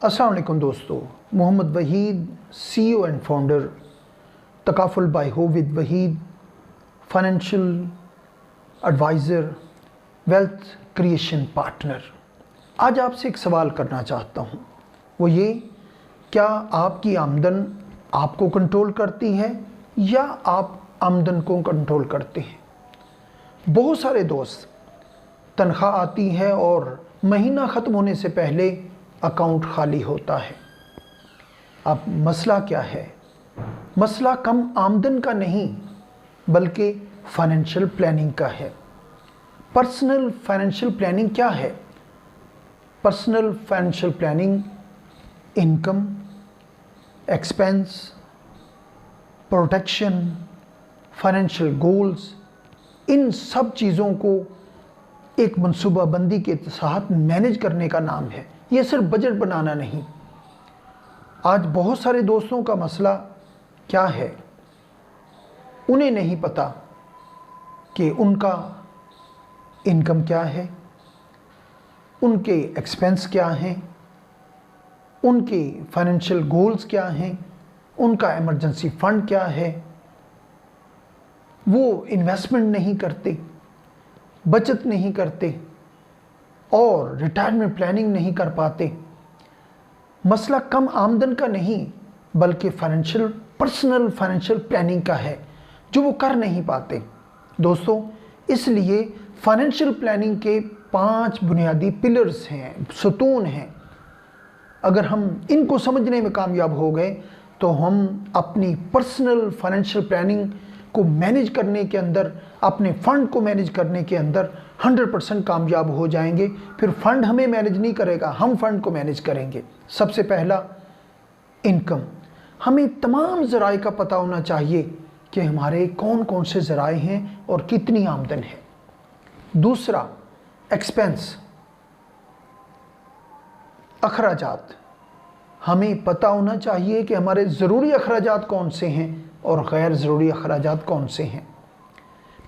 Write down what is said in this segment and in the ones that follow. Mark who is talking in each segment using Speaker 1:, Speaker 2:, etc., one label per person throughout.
Speaker 1: अस्सलाम वालेकुम दोस्तों, Mohammad Waheed CEO and founder Takaful by हो with Waheed, financial advisor, wealth creation partner. आज आपसे एक सवाल करना चाहता हूँ, वो ये, क्या आपकी आमदन आपको कंट्रोल करती है या आप आमदन को कंट्रोल करते हैं? बहुत सारे दोस्त, तनख्वाह आती है और महीना ख़त्म होने से पहले अकाउंट खाली होता है। अब मसला क्या है? मसला कम आमदन का नहीं बल्कि फाइनेंशियल प्लानिंग का है। पर्सनल फाइनेंशियल प्लानिंग क्या है? Personal financial planning income, expense, protection, financial goals, इन सब चीज़ों को एक मनसूबाबंदी के साथ मैनेज करने का नाम है। ये सिर्फ बजट बनाना नहीं। आज बहुत सारे दोस्तों का मसला क्या है, उन्हें नहीं पता कि उनका इनकम क्या है, उनके एक्सपेंस क्या हैं, उनके फाइनेंशियल गोल्स क्या हैं, उनका इमरजेंसी फंड क्या है। वो इन्वेस्टमेंट नहीं करते, बचत नहीं करते और रिटायरमेंट प्लानिंग नहीं कर पाते। मसला कम आमदन का नहीं बल्कि पर्सनल फाइनेंशियल प्लानिंग का है, जो वो कर नहीं पाते। दोस्तों, इसलिए फाइनेंशियल प्लानिंग के 5 बुनियादी पिलर्स हैं, सतून हैं। अगर हम इनको समझने में कामयाब हो गए तो हम अपनी पर्सनल फाइनेंशियल प्लानिंग को मैनेज करने के अंदर, अपने फंड को मैनेज करने के अंदर 100% कामयाब हो जाएंगे। फिर फंड हमें मैनेज नहीं करेगा, हम फंड को मैनेज करेंगे। सबसे पहला, इनकम। हमें तमाम ज़राए का पता होना चाहिए कि हमारे कौन कौन से ज़राए हैं और कितनी आमदन है। दूसरा, एक्सपेंस, अखराजात। हमें पता होना चाहिए कि हमारे ज़रूरी अखराजात कौन से हैं और गैर ज़रूरी अखराजात कौन से हैं।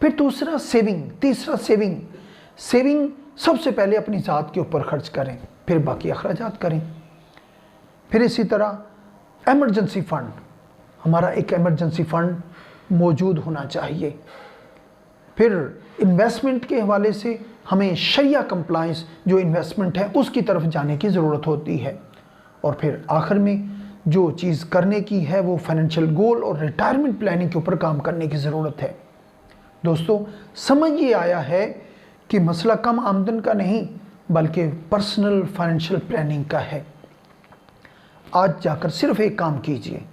Speaker 1: फिर दूसरा, सेविंग। तीसरा, सेविंग सबसे पहले अपनी ज़ात के ऊपर खर्च करें, फिर बाकी अखराजात करें। फिर इसी तरह एमरजेंसी फ़ंड, हमारा एक एमरजेंसी फ़ंड मौजूद होना चाहिए। फिर इन्वेस्टमेंट के हवाले से हमें शरिया कंप्लायंस जो इन्वेस्टमेंट है उसकी तरफ जाने की ज़रूरत होती है। और फिर आखिर में जो चीज़ करने की है वो फाइनेंशियल गोल और रिटायरमेंट प्लानिंग के ऊपर काम करने की ज़रूरत है। दोस्तों, समझ ये आया है कि मसला कम आमदन का नहीं बल्कि पर्सनल फाइनेंशियल प्लानिंग का है। आज जाकर सिर्फ एक काम कीजिए,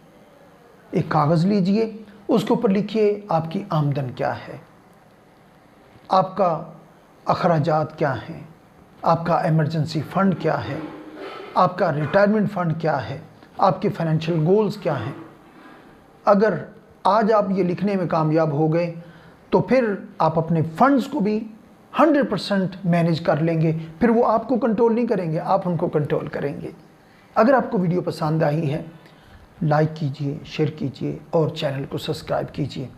Speaker 1: एक कागज़ लीजिए, उसके ऊपर लिखिए आपकी आमदन क्या है, आपका अखराजात क्या हैं, आपका इमरजेंसी फ़ंड क्या है, आपका रिटायरमेंट फ़ंड क्या है, आपके फाइनेंशियल गोल्स क्या हैं। अगर आज आप ये लिखने में कामयाब हो गए तो फिर आप अपने फंड्स को भी 100% मैनेज कर लेंगे। फिर वो आपको कंट्रोल नहीं करेंगे, आप उनको कंट्रोल करेंगे। अगर आपको वीडियो पसंद आई है, लाइक कीजिए, शेयर कीजिए और चैनल को सब्सक्राइब कीजिए।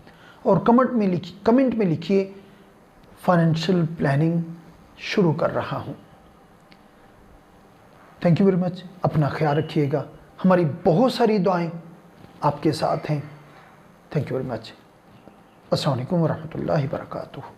Speaker 1: और कमेंट में लिखिए फाइनेंशियल प्लानिंग शुरू कर रहा हूँ। Thank you very much. अपना ख्याल रखिएगा। हमारी बहुत सारी दुआएं आपके साथ हैं। Thank you very much. अस्सलाम वालेकुम व रहमतुल्लाहि व बरकातुहू।